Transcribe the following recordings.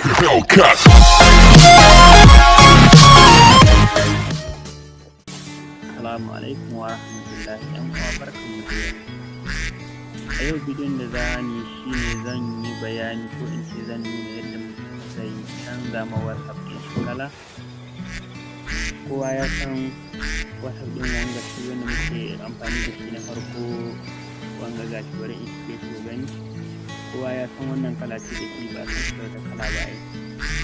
Hellcat. Assalamu alaikum wa rahmatullahi yan uwa barkanmu da yau. A yau bidiyon da za ni shine zan yi bayani ko in ce zan nuna yadda mutum zai canza ma WhatsApp ɗin shi kala. Kowa ya san WhatsApp ɗin wanga shi wanda muke amfani da shi na farko wanga gashi bari in shige shi gani. Kowa ya san wannan kala ce da shi ba san shi da kala ba ai.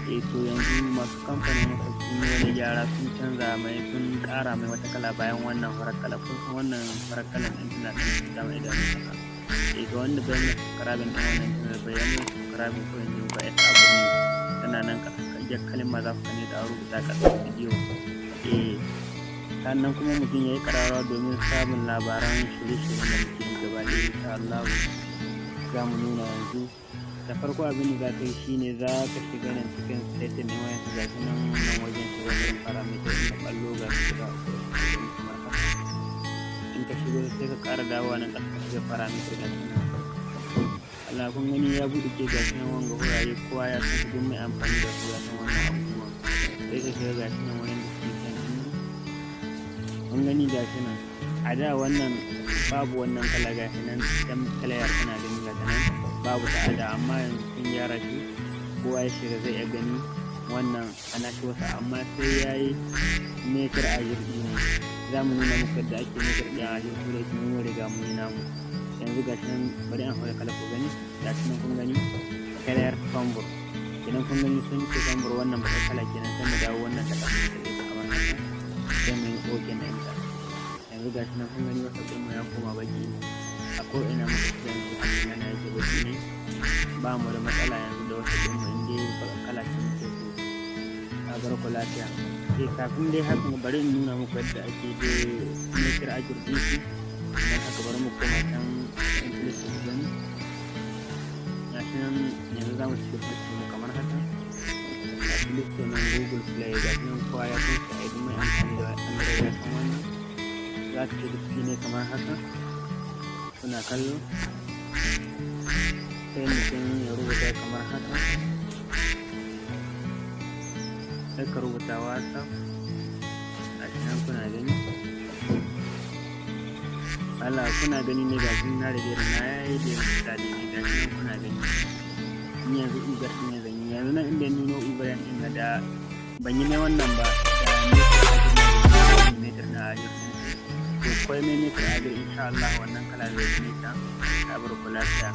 To yanzu masu kamfanin WhatsApp sun yi wani gyara sun canza mai sun ƙara mai wata kala bayan wannan farar kala kun san wannan farar kalan ɗin tana ɗan cuta mai idanu haka. Ga wanda bai mai subscribing ɗin wannan channel bai mai subscribing ko yanzu ba ya abu ne tana nan ƙasa kajiyar kalma za ku gani da rubuta ƙasar bidiyo. Sannan kuma mutum ya yi ƙararrawa domin samun labaran shirye-shiryen da muke yi gaba ɗaya insha Allah za mu nuna yanzu. Da farko abin da za ka yi shine za ka shiga nan cikin setting ne wayan su gashi nan wajen shiga wurin parameter inda ballo ga su da kamar haka. In ka shigo sai ka ƙara dawowa nan ƙasa ka shiga parameter ga su nan. Allah kun gani ya buɗe ke gashi nan wanga wurare kowa ya san duk mai amfani da su ya san wannan abubuwan. Sai ka shiga gashi nan wurin description ɗin nan. Kun gani gashi nan. A da wannan babu wannan kala gashi nan dan kalayar tana gani gashi nan. Babu ta'ada amma yanzu sun gyara shi kowa ya shiga zai iya gani wannan ana shi wasa amma sai ya yi metar a jirgi ne za mu nuna muku da ake metar ɗin a jirgi da kuma mun riga mun yi namu yanzu ga shi nan bari an haɗa kala ku gani ga shi nan kun gani kalayar tambur kenan kun gani sun ce tambur wannan bata kala kenan sai mu dawo wannan ta ƙasa da ita kamar haka sai mu yi oke na ita yanzu ga shi nan kun gani wasa ɗin mu ya koma baki a ko'ina muka fi yanzu a cikin yana yake baki ne ba mu da matsala yanzu da wasu ɗin inda ya yi kala ce muke so a bar ku lafiya kafin dai haka bari in nuna muku yadda ake da metar a jirgin shi don haka bari mu koma can in filista ku gani ya shi nan yanzu za mu shiga filista mu kamar haka a filista nan google play ga shi nan kowa ya san shi a idan mai amfani da android ya san wannan za ta shiga ciki ne kamar haka kuna kallo sai mutum ya rubuta kamar haka sai ka rubuta WhatsApp a nan kuna gani Allah kuna gani ne ga na rage da na yayi da misali ne ga nan kuna gani ni yanzu ugar ne zan yi yanzu nan inda nuno ugar din na da ban yi mai wannan ba da meter na ajiyar to kwai mai meter a insha Allah wannan kala zai yi ta bar ku lafiya.